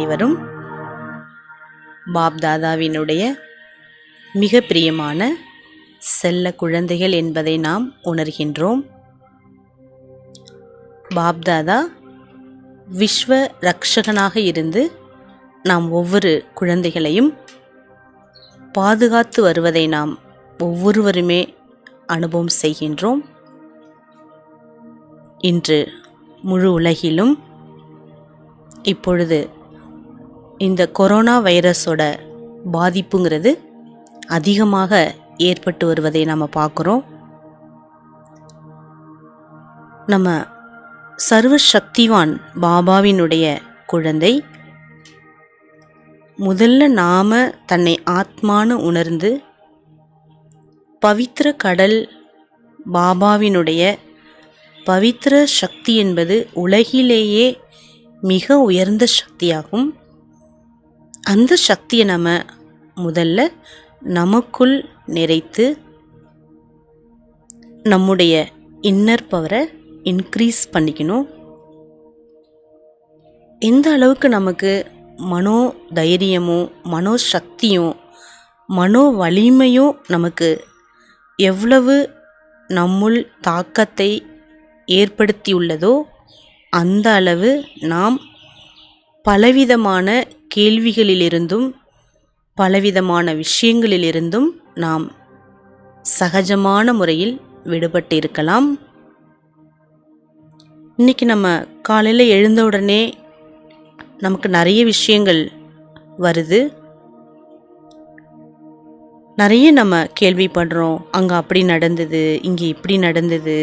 அனைவரும் பாப்தாதாவினுடைய மிக பிரியமான செல்ல குழந்தைகள் என்பதை நாம் உணர்கின்றோம். பாப்தாதா விஸ்வ ரக்ஷகனாக இருந்து நாம் ஒவ்வொரு குழந்தைகளையும் பாதுகாத்து வருவதை நாம் ஒவ்வொருவருமே அனுபவம் செய்கின்றோம். இன்று முழு உலகிலும் இப்பொழுது இந்த கொரோனா வைரஸோட பாதிப்புங்கிறது அதிகமாக ஏற்பட்டு வருவதை நம்ம பார்க்குறோம். நம்ம சர்வசக்திவான் பாபாவினுடைய குழந்தை முதல்ல நாம தன்னை ஆத்மானு உணர்ந்து பவித்திர கடல் பாபாவினுடைய பவித்திர சக்தி என்பது உலகிலேயே மிக உயர்ந்த சக்தியாகும். அந்த சக்தியை நம்ம முதல்ல நமக்குள் நிறைத்து நம்முடைய இன்னர் பவரை இன்க்ரீஸ் பண்ணிக்கணும். எந்த அளவுக்கு நமக்கு மனோ தைரியமும் மனோ சக்தியும் மனோ வலிமையும் நமக்கு எவ்வளவு நம்முள் தாக்கத்தை ஏற்படுத்தியுள்ளதோ அந்த அளவு நாம் பலவிதமான கேள்விகளிலிருந்தும் பலவிதமான விஷயங்களிலிருந்தும் நாம் சகஜமான முறையில் விடுபட்டு இருக்கலாம். இன்றைக்கி நம்ம காலையில் எழுந்த உடனே நமக்கு நிறைய விஷயங்கள் வருது. நிறைய நம்ம கேள்விப்படுறோம். அங்கே அப்படி நடந்தது, இங்கே இப்படி நடந்தது,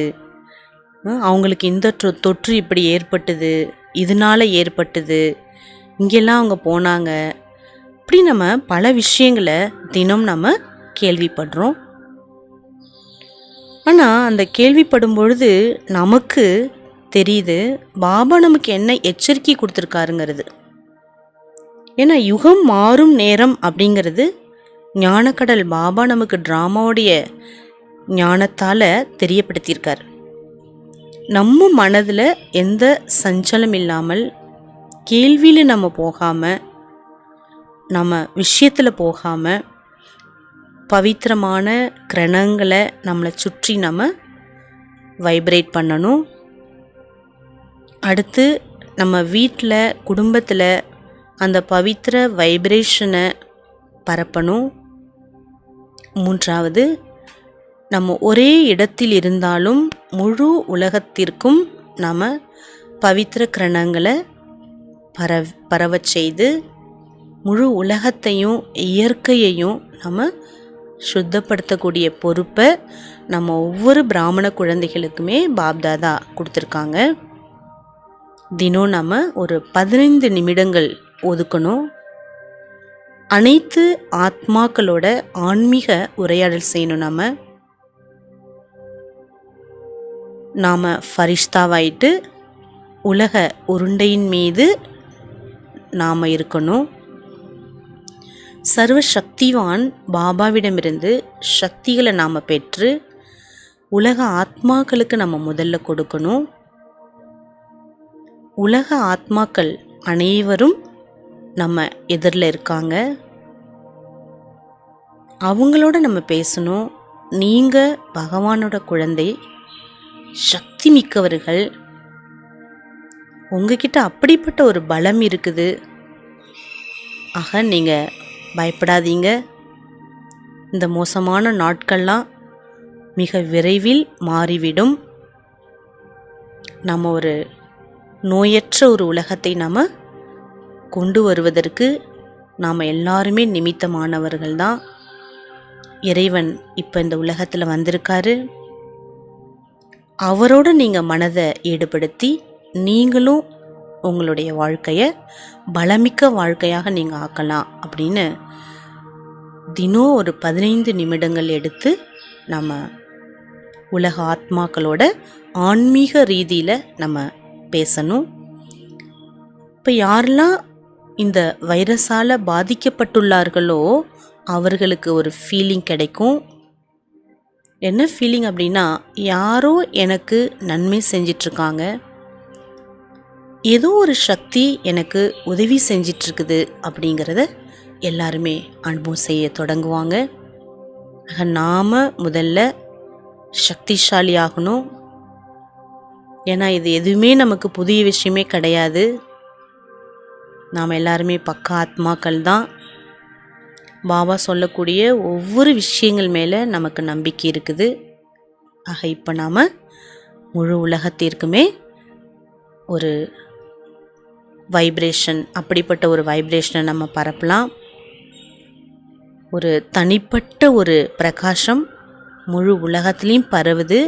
அவங்களுக்கு இந்த தொற்று இப்படி ஏற்பட்டது, இதனால் ஏற்பட்டது, இங்கெல்லாம் அவங்க போனாங்க, இப்படி நம்ம பல விஷயங்களை தினம் நம்ம கேள்விப்படுறோம். ஆனால் அந்த கேள்விப்படும் பொழுது நமக்கு தெரியுது பாபா நமக்கு என்ன எச்சரிக்கை கொடுத்துருக்காருங்கிறது. ஏன்னா யுகம் மாறும் நேரம் அப்படிங்கிறது ஞானக்கடல் பாபா நமக்கு ட்ராமாவுடைய ஞானத்தால் தெரியப்படுத்தியிருக்கார். நம்ம மனதில் எந்த சஞ்சலம் இல்லாமல் கேள்வியில் நம்ம போகாமல் நம்ம விஷயத்தில் போகாமல் பவித்திரமான கிரணங்களை நம்மளை சுற்றி நம்ம வைப்ரேட் பண்ணணும். அடுத்து நம்ம வீட்டில் குடும்பத்தில் அந்த பவித்திர வைப்ரேஷனை பரப்பணும். மூன்றாவது, நம்ம ஒரே இடத்தில் இருந்தாலும் முழு உலகத்திற்கும் நம்ம பவித்திர கிரணங்களை பரவச் செய்து முழு உலகத்தையும் இயற்கையையும் நம்ம சுத்தப்படுத்தக்கூடிய பொறுப்பை நம்ம ஒவ்வொரு பிராமண குழந்தைகளுக்குமே பாப்தாதா கொடுத்துருக்காங்க. தினம் நம்ம ஒரு 15 நிமிடங்கள் ஒதுக்கணும். அனைத்து ஆத்மாக்களோட ஆன்மீக உரையாடல் செய்யணும். நாம் ஃபரிஷ்தாவாயிட்டு உலக உருண்டையின் மீது நாம் இருக்கணும். சர்வசக்திவான் பாபாவிடமிருந்து சக்திகளை நாம் பெற்று உலக ஆத்மாக்களுக்கு நம்ம முதல்ல கொடுக்கணும். உலக ஆத்மாக்கள் அனைவரும் நம்ம எதிரில் இருக்காங்க. அவங்களோட நம்ம பேசணும். நீங்கள் பகவானோட குழந்தை, சக்தி மிக்கவர்கள், உங்ககிட்ட அப்படிப்பட்ட ஒரு பலம் இருக்குது. ஆக நீங்கள் பயப்படாதீங்க. இந்த மோசமான நாட்கள்லாம் மிக விரைவில் மாறிவிடும். நம்ம ஒரு நோயற்ற ஒரு உலகத்தை நாம் கொண்டு வருவதற்கு நாம் எல்லாருமே நிமித்தமானவர்கள் தான். இறைவன் இப்போ இந்த உலகத்தில் வந்திருக்காரு. அவரோட நீங்கள் மனதை ஈடுபடுத்தி நீங்களும் உங்களுடைய வாழ்க்கையை பலமிக்க வாழ்க்கையாக நீங்கள் ஆக்கலாம் அப்படின்னு தினம் ஒரு 15 நிமிடங்கள் எடுத்து நம்ம உலக ஆத்மாக்களோட ஆன்மீக ரீதியில் நம்ம பேசணும். இப்போ யாரெல்லாம் இந்த வைரஸால் பாதிக்கப்பட்டுள்ளார்களோ அவர்களுக்கு ஒரு ஃபீலிங் கிடைக்கும். என்ன ஃபீலிங் அப்படின்னா, யாரோ எனக்கு நன்மை செஞ்சிட்ருக்காங்க, ஏதோ ஒரு சக்தி எனக்கு உதவி செஞ்சிட்ருக்குது அப்படிங்கிறத எல்லாருமே அனுபவம் செய்ய தொடங்குவாங்க. நாம் முதல்ல சக்திசாலி ஆகணும். ஏன்னா இது எதுவுமே நமக்கு புதிய விஷயமே கிடையாது. நாம் எல்லாருமே பக்கா ஆத்மாக்கள் தான். பாபா சொல்லக்கூடிய ஒவ்வொரு விஷயங்கள் மேலே நமக்கு நம்பிக்கை இருக்குது. ஆக இப்போ நாம் முழு உலகத்திற்குமே ஒரு வைப்ரேஷன், அப்படிப்பட்ட ஒரு வைப்ரேஷனை நம்ம பரப்பலாம். ஒரு தனிப்பட்ட ஒரு பிரகாசம் முழு உலகத்துலேயும் பரவுது.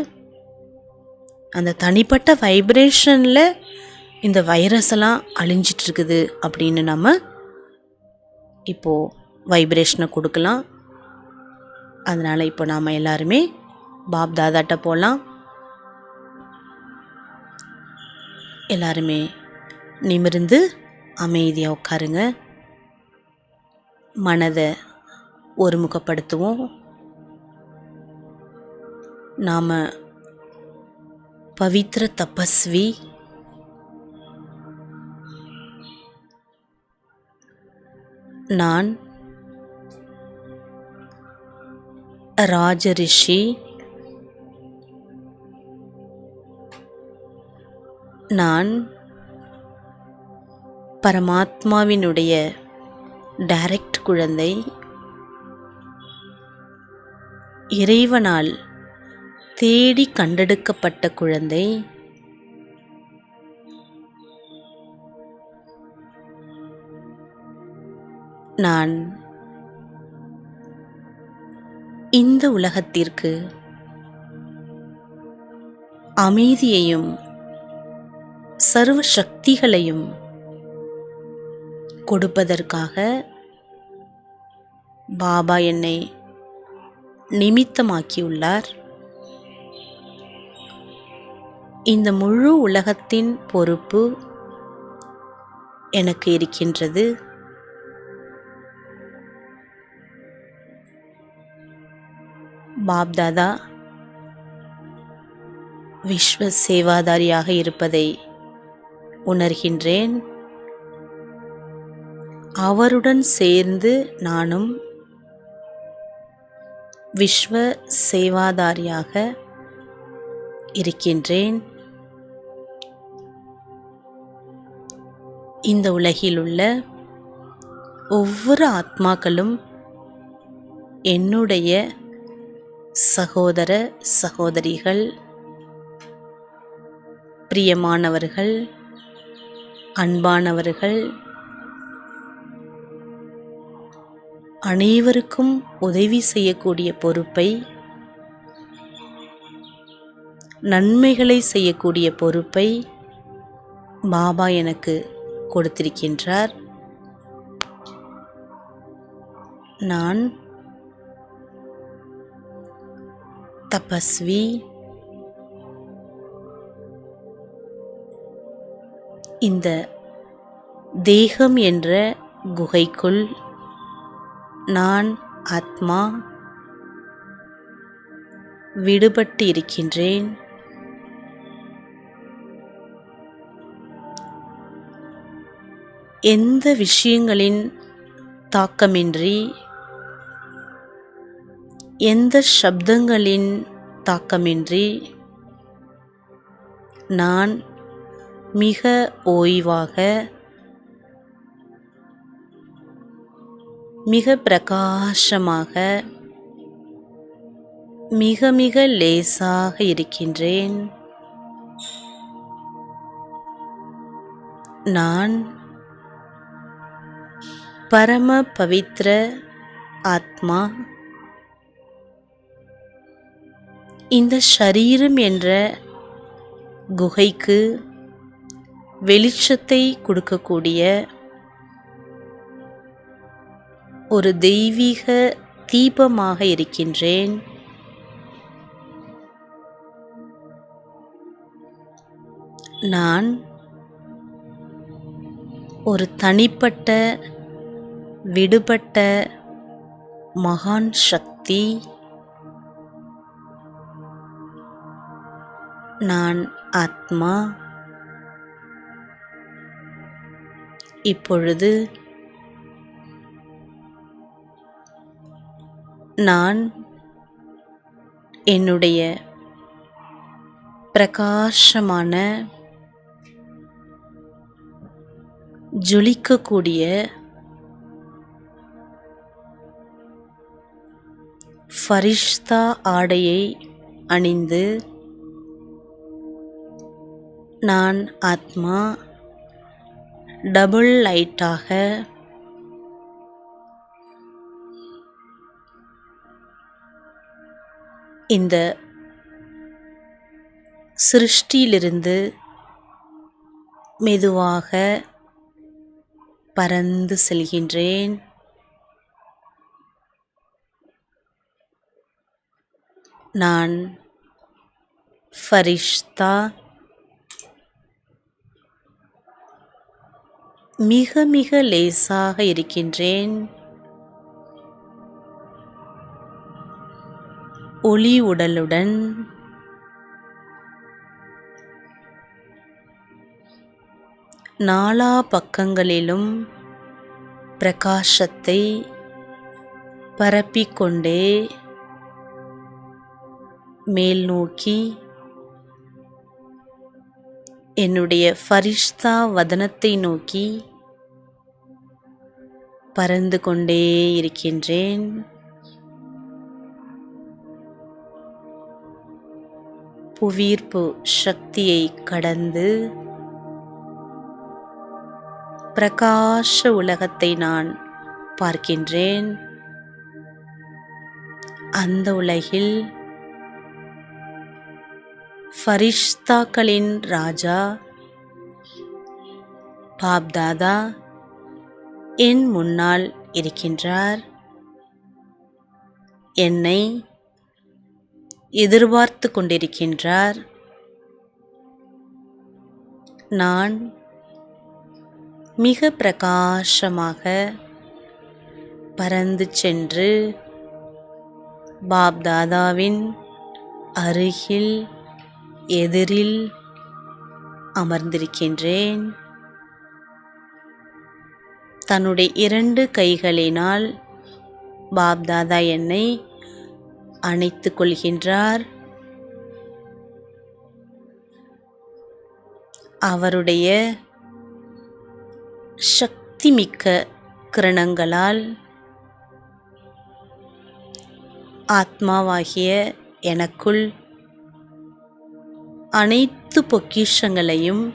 அந்த தனிப்பட்ட வைப்ரேஷனில் இந்த வைரஸ் எல்லாம் அழிஞ்சிட்ருக்குது அப்படின்னு நம்ம இப்போது வைப்ரேஷனை கொடுக்கலாம். அதனால் இப்போ நாம் எல்லாருமே பாப் தாதாட்ட போகலாம். எல்லாருமே நிமிர்ந்து அமைதியாக உட்காருங்க. மனதை ஒருமுகப்படுத்துவோம். நாம் பவித்ர தபஸ்வி, நான் ராஜரிஷி, நான் பரமாத்மாவினுடைய டைரக்ட் குழந்தை, இறைவனால் தேடி கண்டெடுக்கப்பட்ட குழந்தை. நான் இந்த உலகத்திற்கு அமைதியையும் சர்வ சக்திகளையும் கொடுப்பதற்காக பாபா என்னை நிமித்தமாக்கியுள்ளார். இந்த முழு உலகத்தின் பொறுப்பு எனக்கு இருக்கின்றது. பாப்தாதா விஸ்வ சேவாதாரியாக இருப்பதை உணர்கின்றேன். அவருடன் சேர்ந்து நானும் விஸ்வ சேவாதாரியாக இருக்கின்றேன். இந்த உலகில் உள்ள ஒவ்வொரு ஆத்மாக்களும் என்னுடைய சகோதர சகோதரிகள், பிரியமானவர்கள், அன்பானவர்கள். அனைவருக்கும் உதவி செய்யக்கூடிய பொறுப்பை, நன்மைகளை செய்யக்கூடிய பொறுப்பை பாபா எனக்கு கொடுத்திருக்கின்றார். நான் தபஸ்வி, இந்த தேகம் என்ற குகைக்குள் நான் ஆத்மா விடுபட்டு இருக்கின்றேன். எந்த விஷயங்களின் தாக்கமின்றி, எந்த சப்தங்களின் தாக்கமின்றி நான் மிக ஓய்வாக, மிக பிரகாசமாக, மிக மிக லேசாக இருக்கின்றேன். நான் பரம பவித்ர ஆத்மா. இந்த ஷரீரம் என்ற குகைக்கு வெளிச்சத்தை கொடுக்கக்கூடிய ஒரு தெய்வீக தீபமாக இருக்கின்றேன். நான் ஒரு தனிப்பட்ட விடுபட்ட மகான் சக்தி. நான் ஆத்மா. இப்பொழுது நான் என்னுடைய பிரகாசமான ஜொலிக்கக்கூடிய ஃபரிஷ்தா ஆடையை அணிந்து நான் ஆத்மா டபுள் லைட்டாக இந்த சிருஷ்டியிலிருந்து மெதுவாக பறந்து செல்கின்றேன். நான் ஃபரிஷ்தா மிக மிக லேசாக இருக்கின்றேன். ஒளி உடலுடன் நாலா பக்கங்களிலும் பிரகாசத்தை பரப்பிக்கொண்டே மேல் நோக்கி என்னுடைய ஃபரிஷ்தா வதனத்தை நோக்கி பறந்து கொண்டே இருக்கின்றேன். புவியீர்ப்பு சக்தியை கடந்து பிரகாச உலகத்தை நான் பார்க்கின்றேன். அந்த உலகில் ஃபரிஷ்தாக்களின் ராஜா பாப்தாதா என் முன்னால் இருக்கின்றார். என்னை எதிர்பார்த்து கொண்டிருக்கின்றார். நான் மிக பிரகாசமாக பறந்து சென்று பாப்தாதாவின் அருகில் எதிரில் அமர்ந்திருக்கின்றேன். தன்னுடைய 2 கைகளினால் பாப்தாதா என்னை அணைத்துக் கொள்கின்றார். அவருடைய சக்திமிக்க கிரணங்களால் ஆத்மாவாகிய எனக்குள் அனைத்து பொக்கிஷங்களையும்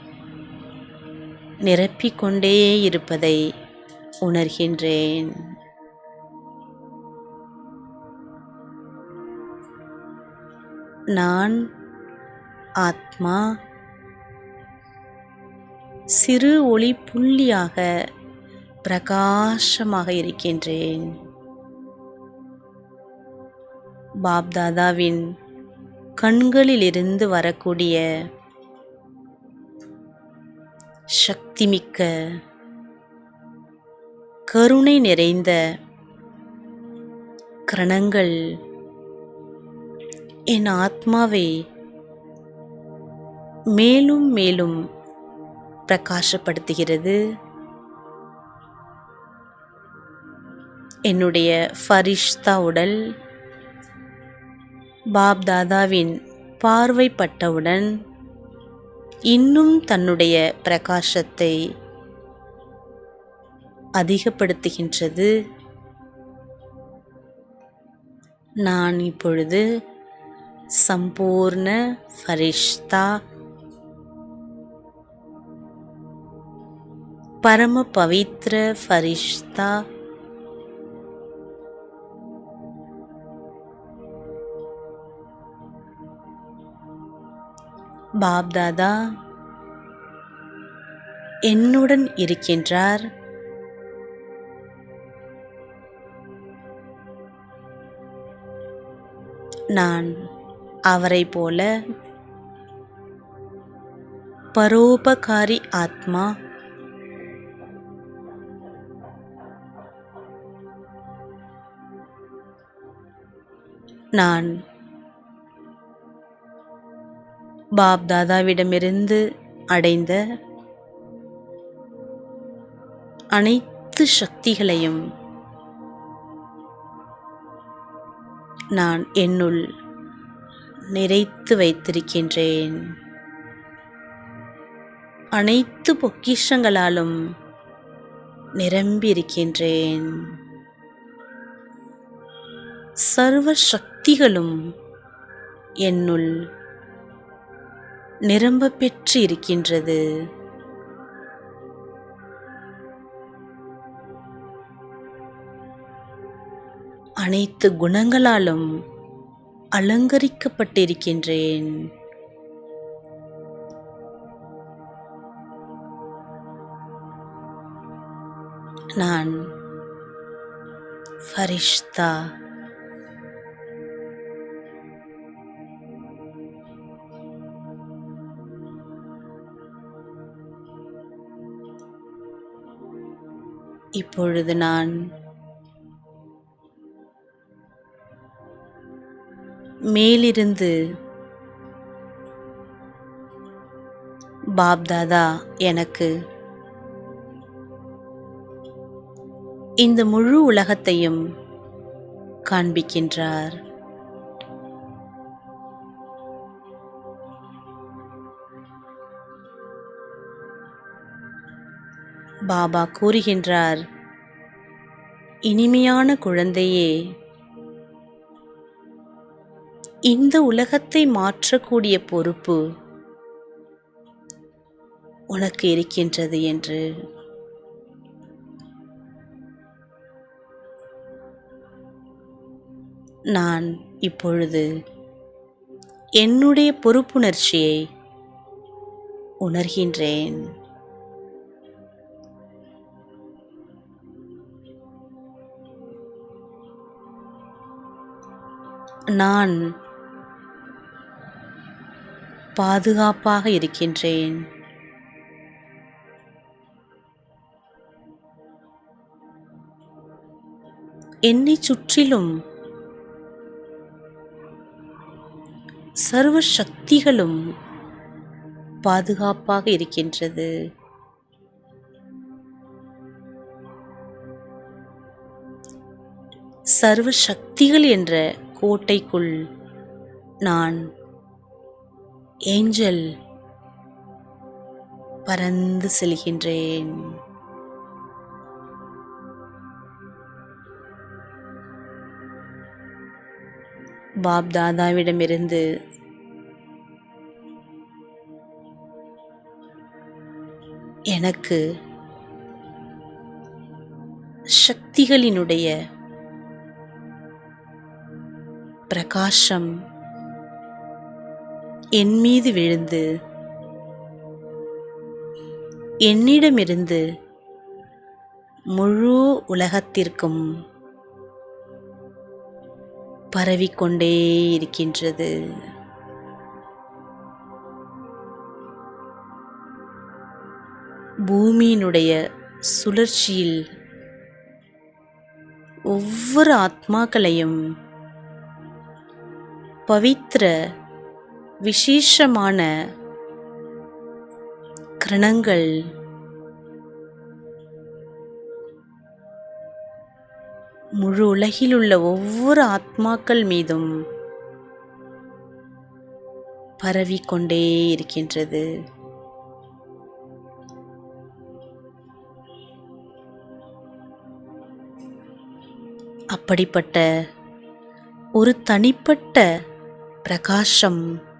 நிரப்பிக்கொண்டே இருப்பதை உணர்கின்றேன். நான் ஆத்மா சிறு ஒளி புள்ளியாக பிரகாசமாக இருக்கின்றேன். பாப்தாதாவின் கண்களிலிருந்து வரக்கூடிய சக்திமிக்க கருணை நிறைந்த கிரணங்கள் என் ஆத்மாவை மேலும் மேலும் பிரகாசப்படுத்துகிறது. என்னுடைய ஃபரிஷ்தா உடல் பாப்தாதாவின் பார்வைப்பட்டவுடன் இன்னும் தன்னுடைய பிரகாசத்தை அதிகப்படுத்துகின்றது. நான் இப்பொழுது சம்பூர்ண ஃபரிஷ்தா, பரம பவித்ர ஃபரிஷ்தா, பாப்தாதா என்னுடன் இருக்கின்றார். நான் அவரை போல பரோபகாரி ஆத்மா, நான் பாப்தாதாவிடமிருந்து அடைந்த அனைத்து சக்திகளையும் நான் என்னுள் நிறைத்து வைத்திருக்கின்றேன். அனைத்து பொக்கிஷங்களாலும் நிரம்பியிருக்கின்றேன். சர்வ சக்திகளும் என்னுள் நிரம்ப பெற்று இருக்கின்றது. அனைத்து குணங்களாலும் அலங்கரிக்கப்பட்டிருக்கின்றேன். நான் ஃபரிஷ்தா. இப்பொழுது நான் மேலிருந்து பாப்தாதா எனக்கு இந்த முழு உலகத்தையும் காண்பிக்கின்றார். பாபா கூறுகின்றார், இனிமையான குழந்தையே, இந்த உலகத்தை மாற்றக்கூடிய பொறுப்பு உனக்கு இருக்கின்றது என்று. நான் இப்பொழுது என்னுடைய பொறுப்புணர்ச்சியை உணர்கின்றேன். நான் பாதுகாப்பாக இருக்கின்றேன். என்னைச் சுற்றிலும் சர்வ சக்திகளும் பாதுகாப்பாக இருக்கின்றது. சர்வ சக்திகள் என்ற கோட்டைக்குள் நான் ஏஞ்சல் பறந்து செல்கின்றேன். பாப் தாதாவிடமிருந்து எனக்கு சக்திகளினுடைய பிரகாசம் என் மீது விழுந்து என்னிடமிருந்து முழு உலகத்திற்கும் பரவிக்கொண்டே இருக்கின்றது. பூமியினுடைய சுழற்சியில் ஒவ்வொரு ஆத்மாக்களையும் பவித்திர விசேஷமான கிரணங்கள் முழு உலகிலுள்ள ஒவ்வொரு ஆத்மாக்கள் மீதும் பரவிக்கொண்டே இருக்கின்றது. அப்படிப்பட்ட ஒரு தனிப்பட்ட பிரகாசம்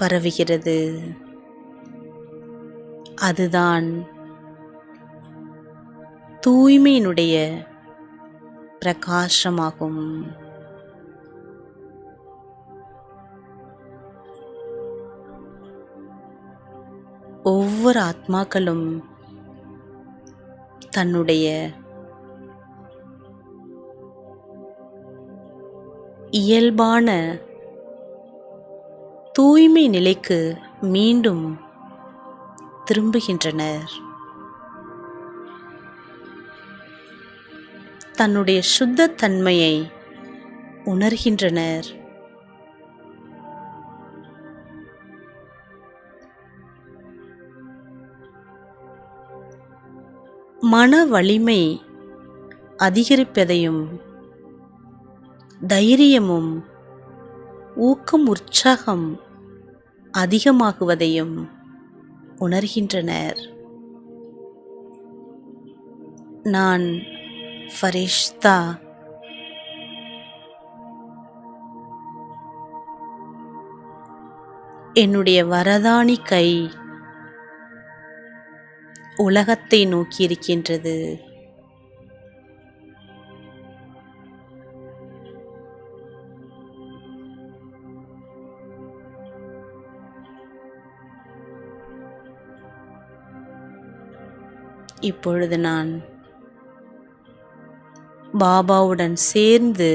பரவுகிறது. அதுதான் தூய்மையினுடைய பிரகாசமாகும். ஒவ்வொரு ஆத்மாக்களும் தன்னுடைய இயல்பான தூய்மை நிலைக்கு மீண்டும் திரும்புகின்றனர். தன்னுடைய சுத்த தன்மையை உணர்கின்றனர். மன வலிமை அதிகரிப்பதையும் தைரியமும் ஊக்கம் உற்சாகம் அதிகமாகுவதையும் உணர்கின்றனர். நான் ஃபரிஷ்தா என்னுடைய வரதானி கை உலகத்தை நோக்கியிருக்கின்றது. இப்பொழுது நான் பாபாவுடன் சேர்ந்து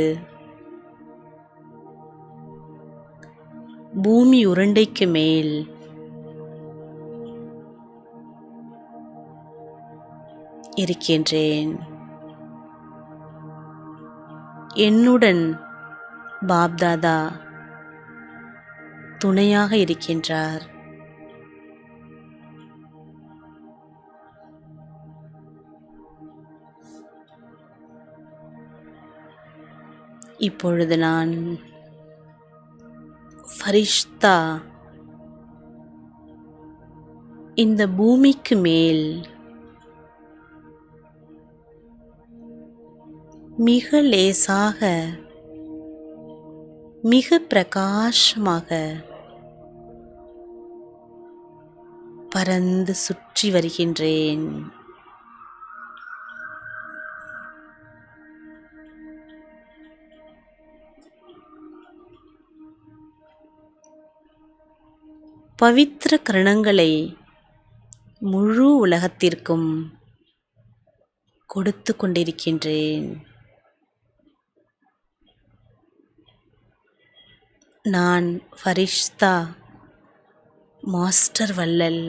பூமி உருண்டைக்கு மேல் இருக்கின்றேன். என்னுடன் பாப்தாதா துணையாக இருக்கின்றார். இப்பொழுது நான் ஃபரிஷ்தா இந்த பூமிக்கு மேல் மிக லேசாக மிக பிரகாசமாக பறந்து சுற்றி வருகின்றேன். பவித்திர கரணங்களை முழு உலகத்திற்கும் கொடுத்து கொண்டிருக்கின்றேன். நான் ஃபரிஷ்தா மாஸ்டர் வள்ளல்.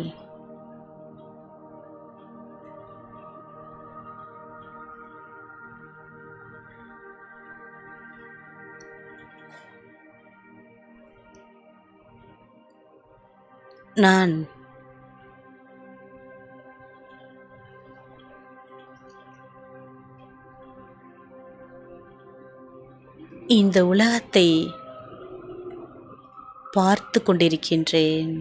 நான் இந்த உலகத்தை பார்த்து கொண்டிருக்கின்றேன்.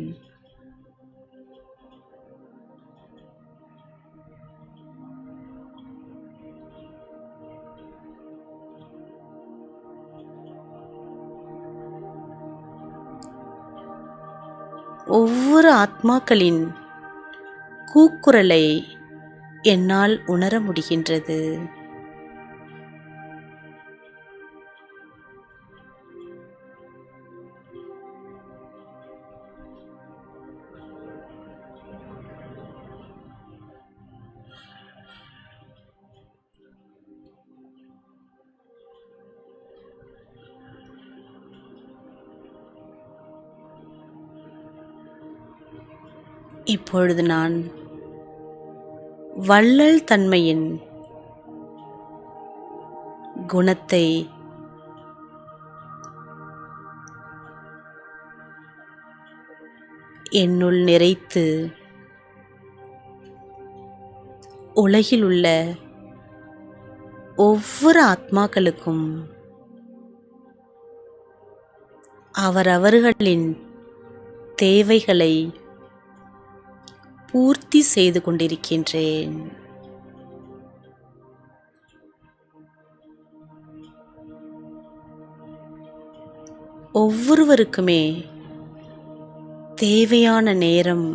ஒவ்வொரு ஆத்மாக்களின் கூக்குரலை என்னால் உணர முடிகின்றது. இப்பொழுது நான் வள்ளல் தன்மையின் குணத்தை என்னுள் நிறைத்து உலகில் உள்ள ஒவ்வொரு ஆத்மாக்களுக்கும் அவரவர்களின் தேவைகளை பூர்த்தி செய்து கொண்டிருக்கின்றேன். ஒவ்வொருவருக்குமே தேவையான நேரம்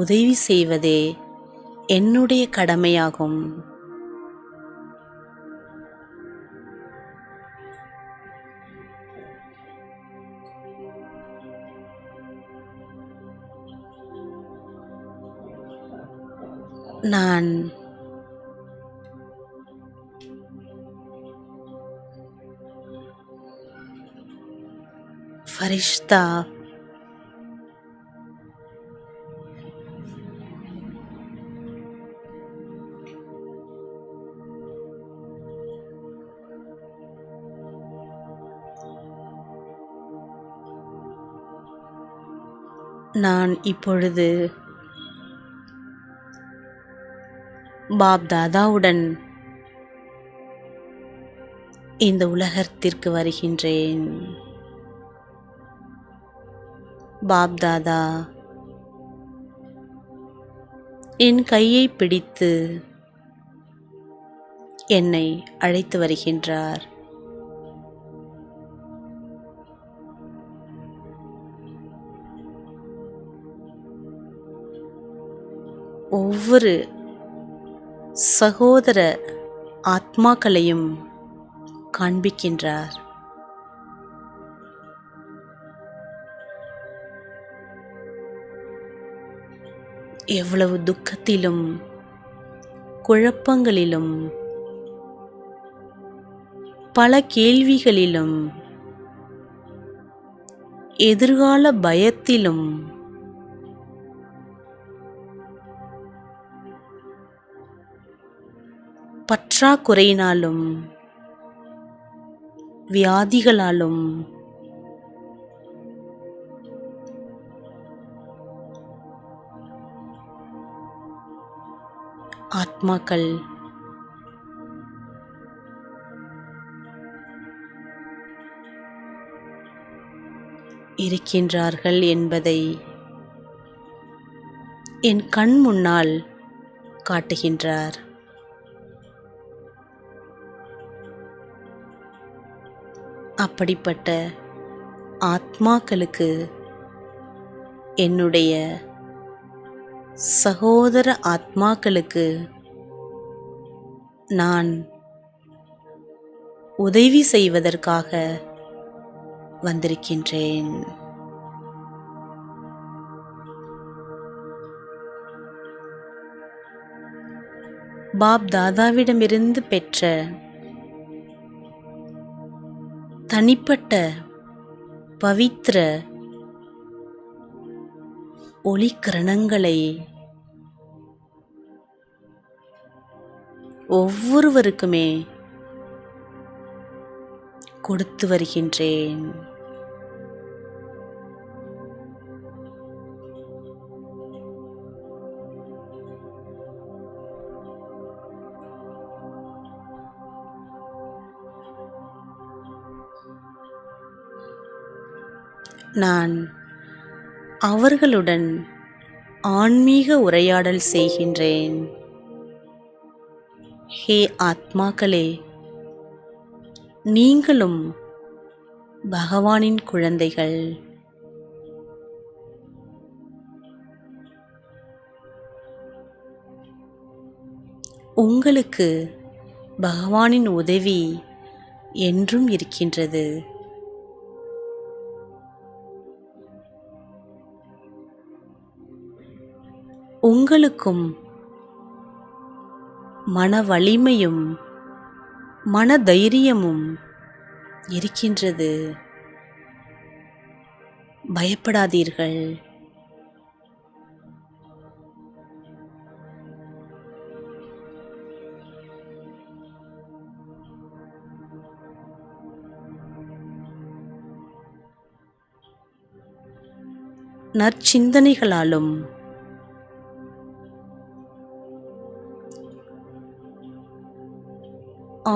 உதவி செய்வதே என்னுடைய கடமையாகும். நான் ஃபரிஷ்தா நான் இப்பொழுது பாப் தாதாவுடன் இந்த உலகத்திற்கு வருகின்றேன். பாப் தாதா என் கையை பிடித்து என்னை அழைத்து வருகின்றார். ஒவ்வொரு சகோதர ஆத்மாக்களையும் காண்பிக்கின்றார். எவ்வளவு துக்கத்திலும் குழப்பங்களிலும் பல கேள்விகளிலும் எதிர்கால பயத்திலும் பற்றாக்குறையினாலும் வியாதிகளாலும் ஆத்மாக்கள் இருக்கின்றார்கள் என்பதை என் கண் முன்னால் காட்டுகின்றார். அப்படிப்பட்ட ஆத்மாக்களுக்கு, என்னுடைய சகோதர ஆத்மாக்களுக்கு நான் உதவி செய்வதற்காக வந்திருக்கின்றேன். பாப் தாதாவிடமிருந்து பெற்ற தனிப்பட்ட பவித்திர ஒளிக்கிரணங்களை ஒவ்வொருவருக்குமே கொடுத்து வருகின்றேன். நான் அவர்களுடன் ஆன்மீக உரையாடல் செய்கின்றேன். ஹே ஆத்மாக்களே, நீங்களும் பகவானின் குழந்தைகள். உங்களுக்கு பகவானின் உதவி என்றும் இருக்கின்றது. உங்களுக்கும் மன வலிமையும் மன தைரியமும் இருக்கின்றது. பயப்படாதீர்கள். நற்சிந்தனைகளாலும்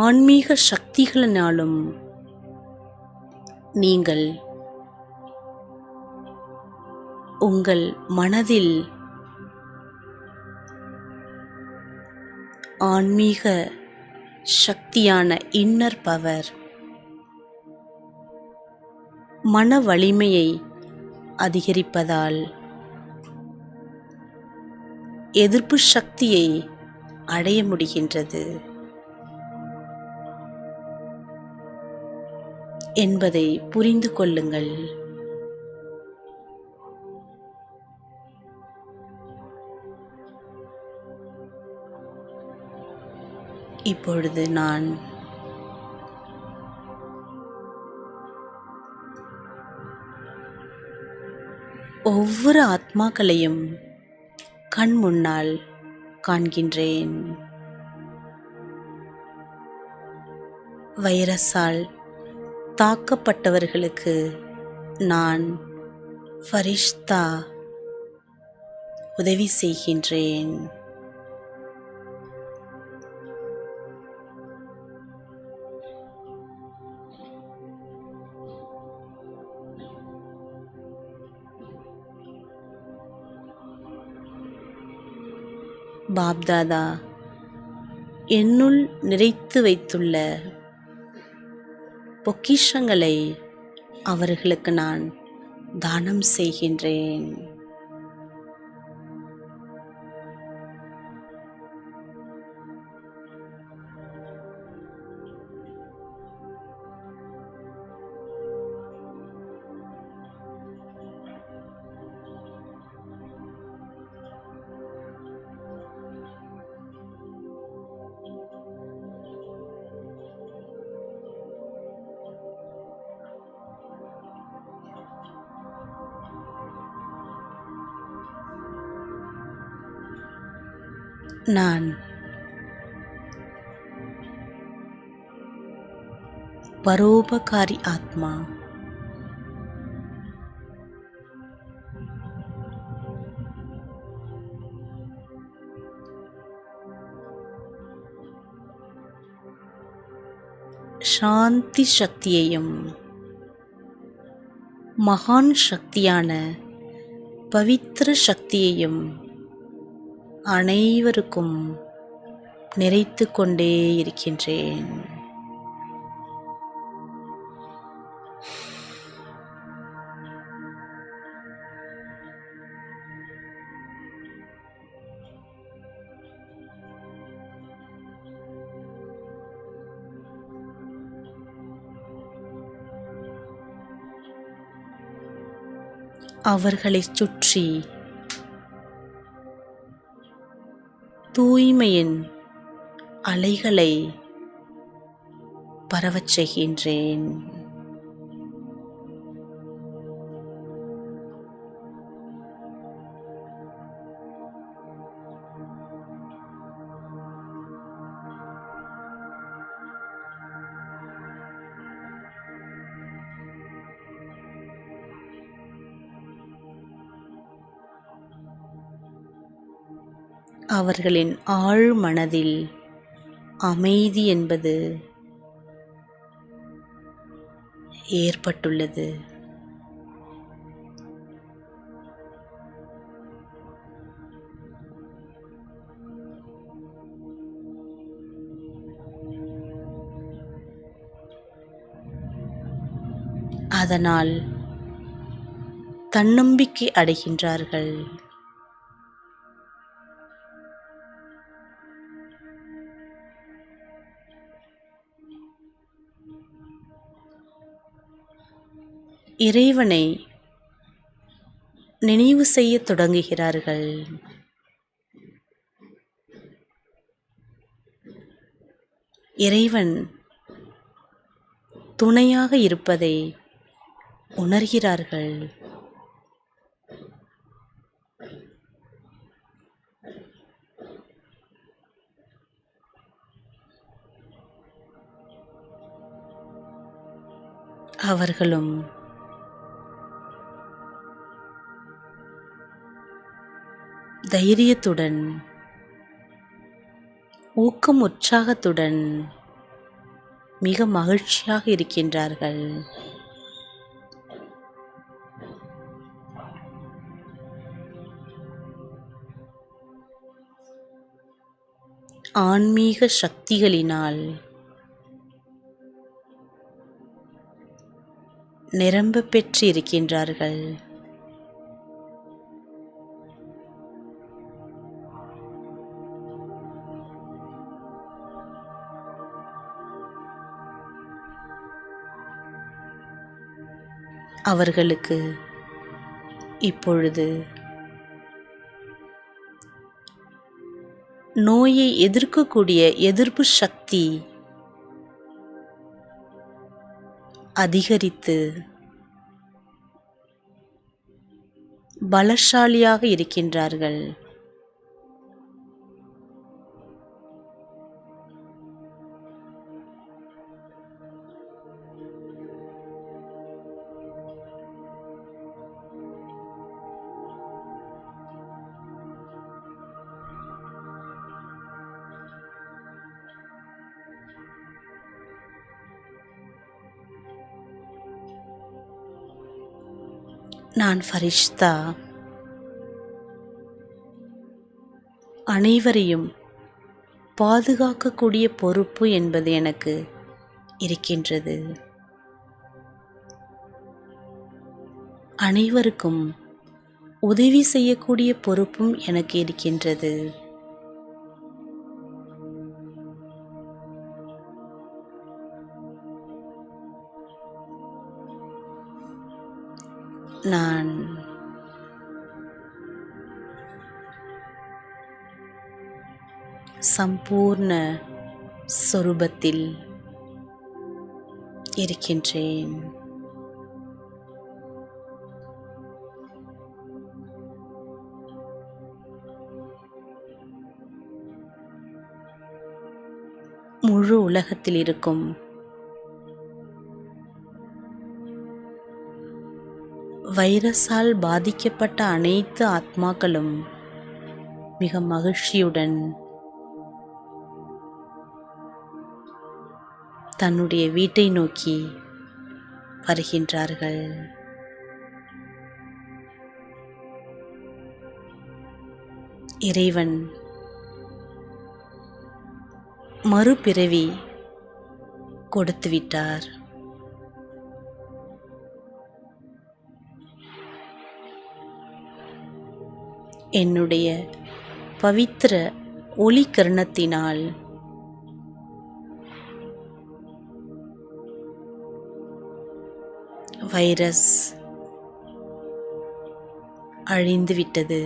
ஆன்மீக சக்திகளினாலும் நீங்கள் உங்கள் மனதில் ஆன்மீக சக்தியான இன்னர் பவர், மன வலிமையை அதிகரிப்பதால் எதிர்ப்பு சக்தியை அடைய முடிகின்றது என்பதை புரிந்து கொள்ளுங்கள். இப்பொழுது நான் ஒவ்வொரு ஆத்மாக்களையும் கண் முன்னால் காண்கின்றேன். வைரஸால் தாக்கப்பட்டவர்களுக்கு நான் ஃபரிஷ்தா உதவி செய்கின்றேன். பாப்தாதா என்னுள் நிறைத்து வைத்துள்ள பொக்கிஷங்களை அவர்களுக்கு நான் தானம் செய்கின்றேன். நான் பரோபகாரி ஆத்மா. சாந்தி சக்தியையும் மகான் சக்தியான பவித்திர சக்தியையும் அனைவருக்கும் நிறைத்து கொண்டே இருக்கின்றேன். அவர்களைச் சுற்றி தூய்மையின் அலைகளை பரவச் செய்கின்றேன். அவர்களின் ஆழ் மனதில் அமைதி என்பது ஏற்பட்டுள்ளது. அதனால் தன்னம்பிக்கை அடைகின்றார்கள். இறைவனை நினைவு செய்யத் தொடங்குகிறார்கள். இறைவன் துணையாக இருப்பதை உணர்கிறார்கள். அவர்களும் தைரியத்துடன் ஊக்கம் உற்சாகத்துடன் மிக மகிழ்ச்சியாக இருக்கின்றார்கள். ஆன்மீக சக்திகளினால் நிரம்ப பெற்று இருக்கின்றார்கள். அவர்களுக்கு இப்பொழுது நோயை எதிர்க்கக்கூடிய எதிர்ப்பு சக்தி அதிகரித்து பலசாலியாக இருக்கின்றார்கள். நான் ஃபரிஷ்தா, அனைவரையும் பாதுகாக்கக்கூடிய பொறுப்பு என்பது எனக்கு இருக்கின்றது. அனைவருக்கும் உதவி செய்யக்கூடிய பொறுப்பும் எனக்கு இருக்கின்றது. நான் சம்பூர்ண சொரூபத்தில் இருக்கின்றேன். முழு உலகத்தில் இருக்கும் வைரஸால் பாதிக்கப்பட்ட அனைத்து ஆத்மாக்களும் மிக மகிழ்ச்சியுடன் தன்னுடைய வீட்டை நோக்கி வருகின்றார்கள். இறைவன் மறுபிறவி கொடுத்துவிட்டார். என்னுடைய பவித்திர ஒளி கருணத்தினால் வைரஸ் அழிந்துவிட்டது.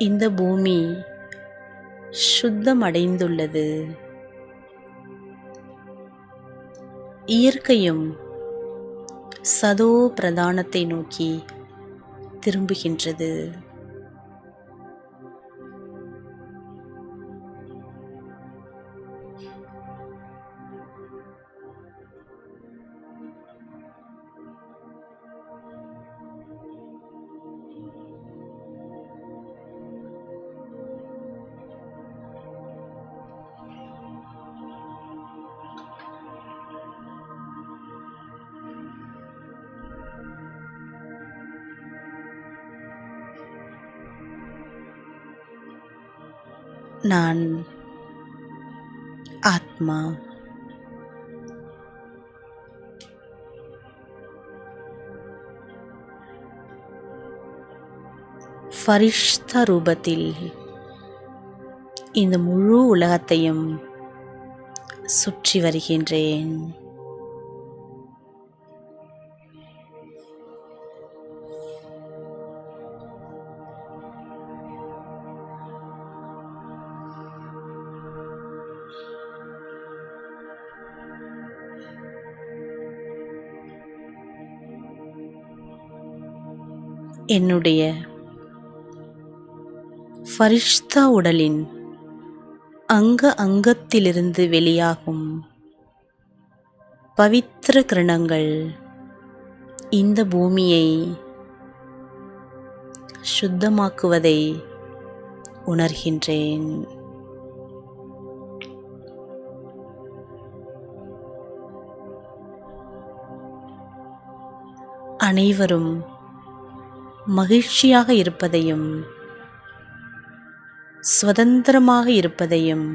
இந்த பூமி சுத்தமடைந்துள்ளது. இயற்கையும் சதோ பிரதானத்தை நோக்கி திரும்புகின்றது. நான் ஆத்மா. ஃபரிஷ்தா ரூபத்தில் இந்த முழு உலகத்தையும் சுற்றி வருகின்றேன். என்னுடைய ஃபரிஷ்தா உடலின் அங்கத்திலிருந்து வெளியாகும் பவித்திர கிரணங்கள் இந்த பூமியை சுத்தமாக்குவதை உணர்கின்றேன். அனைவரும் மகிழ்ச்சியாக இருப்பதையும் சுதந்திரமாக இருப்பதையும்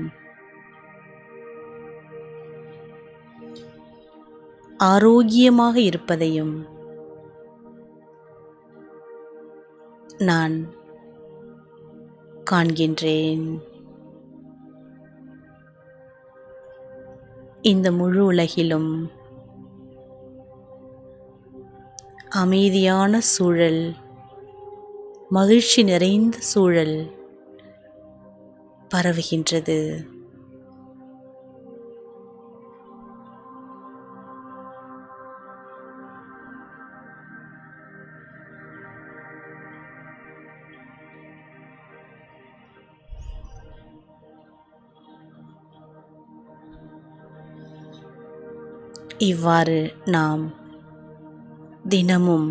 ஆரோக்கியமாக இருப்பதையும் நான் காண்கின்றேன். இந்த முழு உலகிலும் அமைதியான சூழல், மகிழ்ச்சி நிறைந்த சூழல் பரவுகின்றது. இவ்வாறு நாம் தினமும்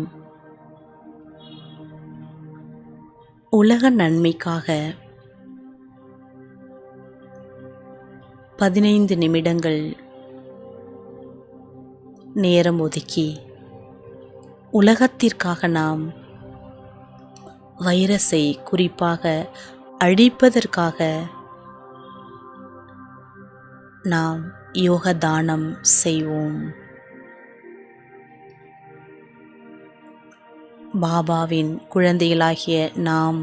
உலக நன்மைக்காக 15 நிமிடங்கள் நேரம் ஒதுக்கி உலகத்திற்காக நாம் வைரஸை குறிப்பாக அழிப்பதற்காக நாம் யோக தானம் செய்வோம். பாபாவின் குழந்தைகளாகிய நாம்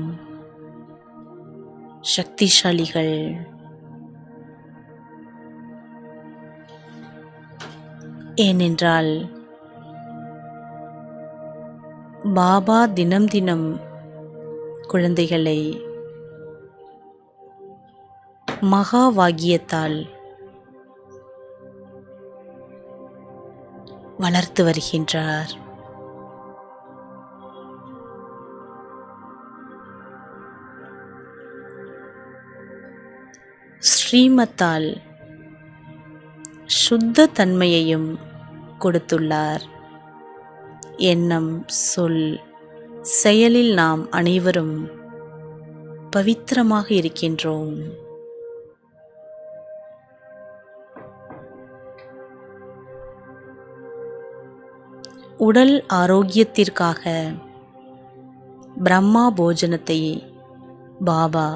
சக்திசாலிகள். ஏனென்றால் பாபா தினம் தினம் குழந்தைகளை மகா வாக்கியத்தால் வளர்த்து வருகின்றார். ஸ்ரீமத்தால் சுத்த தன்மையையும் கொடுத்துள்ளார். எண்ணம், சொல், செயலில் நாம் அனைவரும் பவித்திரமாக இருக்கின்றோம். உடல் ஆரோக்கியத்திற்காக பிரம்மா போஜனத்தை பாபா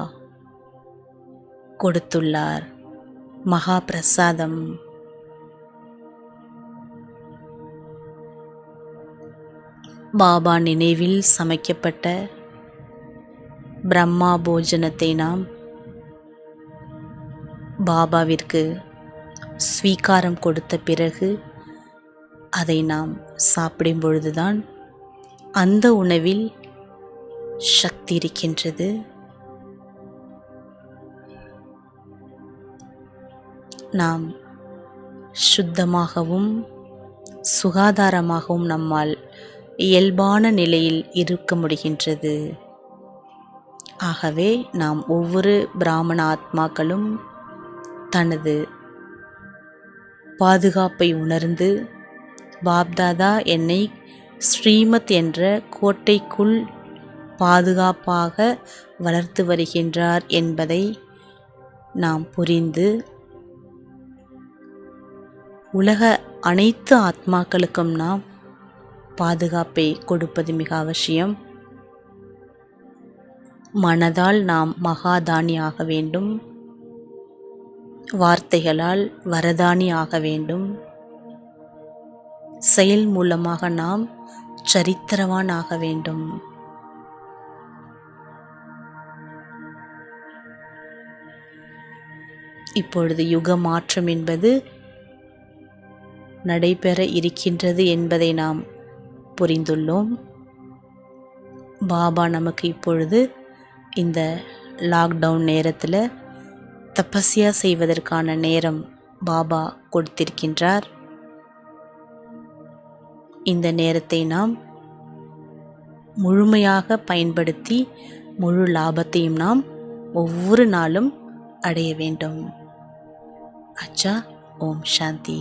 கொடுத்துள்ளார். மகா பிரசாதம். பாபா நினைவில் சமைக்கப்பட்ட பிரம்மா போஜனத்தை நாம் பாபாவிற்கு ஸ்வீகாரம் கொடுத்த பிறகு அதை நாம் சாப்பிடும் பொழுதுதான் அந்த உணவில் சக்தி இருக்கின்றது. நாம் சுத்தமாகவும் சுகாதாரமாகவும் நம்மால் இயல்பான நிலையில் இருக்க முடிகின்றது. ஆகவே நாம் ஒவ்வொரு பிராமண ஆத்மாக்களும் தனது பாதுகாப்பை உணர்ந்து, பாப்தாதா என்னை ஸ்ரீமத் என்ற கோட்டைக்குள் பாதுகாப்பாக வளர்த்து வருகின்றார் என்பதை நாம் புரிந்து, உலக அனைத்து ஆத்மாக்களுக்கும் நாம் பாதுகாப்பை கொடுப்பது மிக அவசியம். மனதால் நாம் மகாதானி ஆக வேண்டும், வார்த்தைகளால் வரதானி ஆக வேண்டும், செயல் மூலமாக நாம் சரித்திரவான் ஆக வேண்டும். இப்பொழுது யுக மாற்றம் என்பது நடைபெற இருக்கின்றது என்பதை நாம் புரிந்துள்ளோம். பாபா நமக்கு இப்பொழுது இந்த லாக்டவுன் நேரத்தில் தபஸ்யா செய்வதற்கான நேரம் பாபா கொடுத்திருக்கின்றார். இந்த நேரத்தை நாம் முழுமையாக பயன்படுத்தி முழு லாபத்தையும் நாம் ஒவ்வொரு நாளும் அடைய வேண்டும். அச்சா. ஓம் சாந்தி.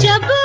जब